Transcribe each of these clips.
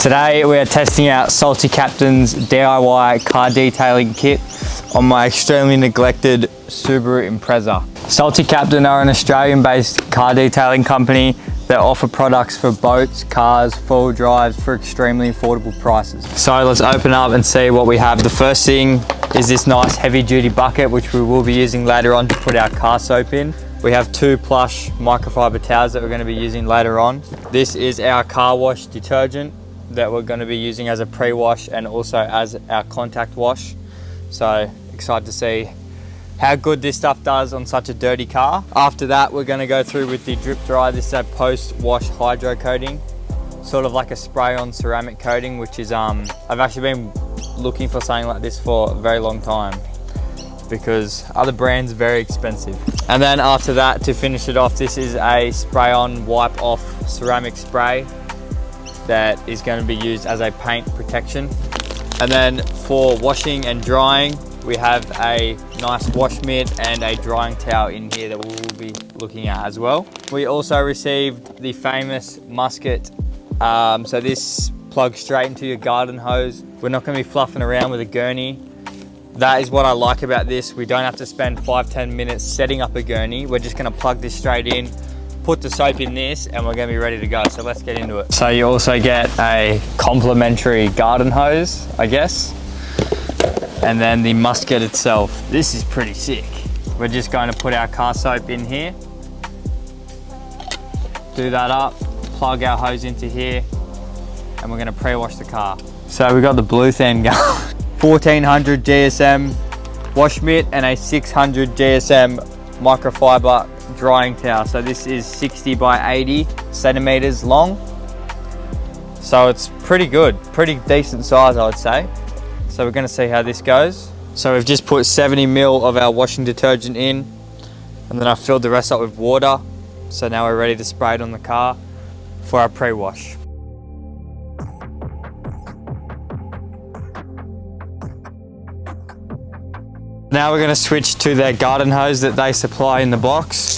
Today we are testing out Salty Captain's DIY car detailing kit on my extremely neglected Subaru Impreza. Salty Captain are an Australian-based car detailing company that offer products for boats, cars, four-wheel drives for extremely affordable prices. So let's open up and see what we have. The first thing is this nice heavy-duty bucket, which we will be using later on to put our car soap in. We have 2 plush microfiber towels that we're going to be using later on. This is our car wash detergent that we're going to be using as a pre-wash and also as our contact wash. So excited to see how good this stuff does on such a dirty car. After that, we're going to go through with the drip dry. This is a post-wash hydro coating, sort of like a spray-on ceramic coating, which is I've actually been looking for something like this for a very long time because other brands are very expensive. And then after that, to finish it off, this is a spray-on wipe off ceramic spray that is going to be used as a paint protection. And then for washing and drying, we have a nice wash mitt and a drying towel in here that we will be looking at as well. We also received the famous musket. So this plugs straight into your garden hose. We're not going to be fluffing around with a gurney. That is what I like about this. We don't have to spend 5-10 minutes setting up a gurney. We're just going to plug this straight in, put the soap in this, and we're going to be ready to go. So let's get into it. So you also get a complimentary garden hose, I guess. And then the musket itself. This is pretty sick. We're just going to put our car soap in here. Do that up, plug our hose into here, and we're going to pre-wash the car. So we got the blue thing going. 1400 GSM wash mitt and a 600 GSM microfiber drying towel. So this is 60 by 80 centimeters long. So it's pretty good, pretty decent size, I would say. So we're going to see how this goes. So we've just put 70 ml of our washing detergent in, and then I filled the rest up with water. So now we're ready to spray it on the car for our pre-wash. Now we're going to switch to their garden hose that they supply in the box.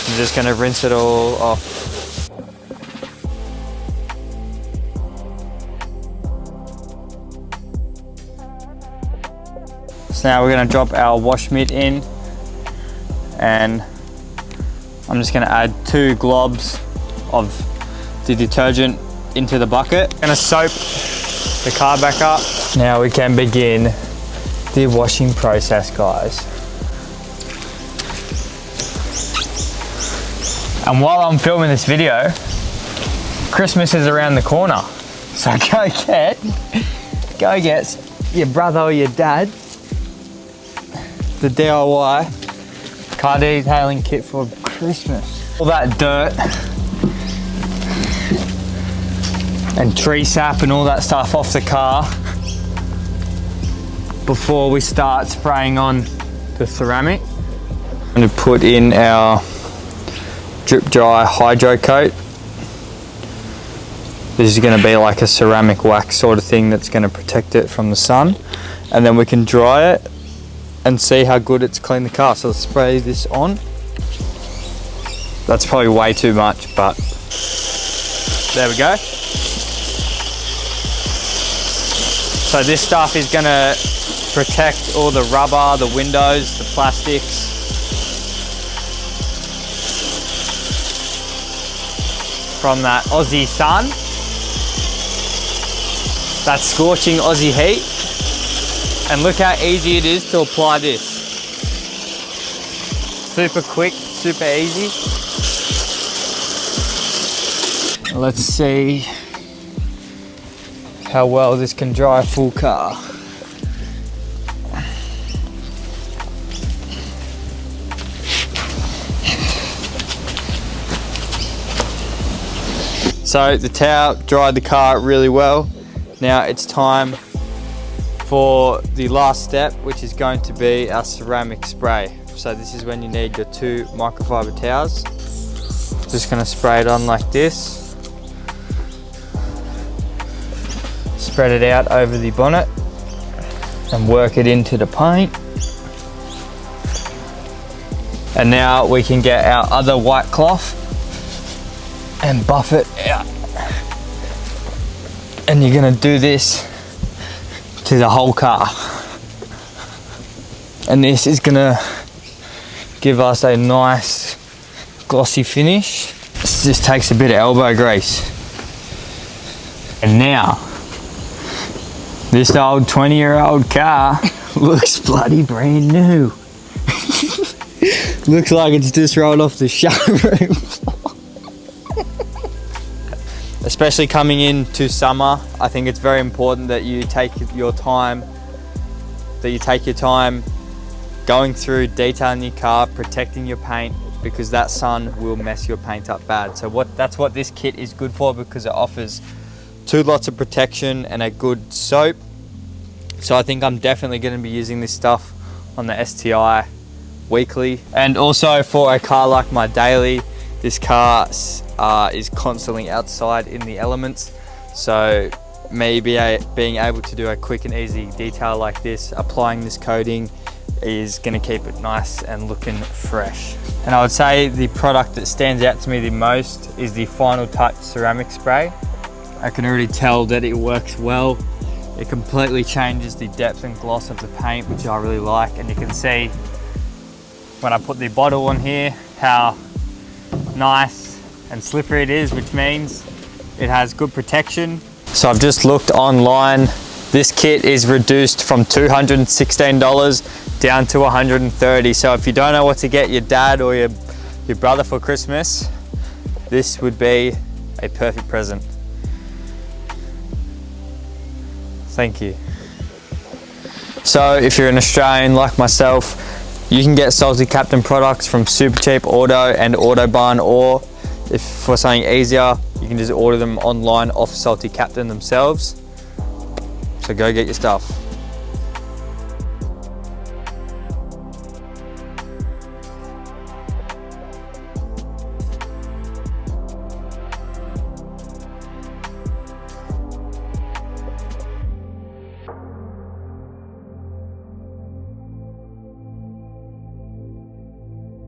I'm just going to rinse it all off. So now we're going to drop our wash mitt in, and I'm just going to add 2 globs of the detergent into the bucket. I'm going to soap the car back up. Now we can begin the washing process, guys. And while I'm filming this video, Christmas is around the corner. So go get your brother or your dad the DIY car detailing kit for Christmas. All that dirt and tree sap and all that stuff off the car before we start spraying on the ceramic. I'm going to put in our drip dry hydro coat. This is going to be like a ceramic wax sort of thing that's going to protect it from the sun, and then we can dry it and see how good it's cleaned the car. So let's spray this on. That's probably way too much, but there we go. So this stuff is going to protect all the rubber, the windows, the plastics. From that Aussie sun, that scorching Aussie heat. And look how easy it is to apply this. Super quick, super easy. Let's see how well this can dry a full car. So the towel dried the car really well. Now it's time for the last step, which is going to be our ceramic spray. So this is when you need your 2 microfiber towels. Just going to spray it on like this. Spread it out over the bonnet and work it into the paint. And now we can get our other white cloth and buff it out. And you're gonna do this to the whole car. And this is gonna give us a nice glossy finish. This just takes a bit of elbow grease. And now, this old 20-year-old car looks bloody brand new. Looks like it's just rolled off the showroom. Especially coming into summer, I think it's very important that you take your time, going through detailing your car, protecting your paint, because that sun will mess your paint up bad. So that's what this kit is good for, because it offers 2 lots of protection and a good soap. So I think I'm definitely going to be using this stuff on the STI weekly. And also for a car like my daily, this car is constantly outside in the elements. So maybe being able to do a quick and easy detail like this, applying this coating, is going to keep it nice and looking fresh. And I would say the product that stands out to me the most is the Final Touch ceramic spray. I can already tell that it works well. It completely changes the depth and gloss of the paint, which I really like. And you can see when I put the bottle on here how nice and slippery it is, which means it has good protection. So I've just looked online. This kit is reduced from $216 down to $130. So if you don't know what to get your dad or your brother for Christmas, this would be a perfect present. Thank you. So if you're an Australian like myself, you can get Salty Captain products from Supercheap Auto and Autobarn, or if for something easier, you can just order them online off Salty Captain themselves. So go get your stuff.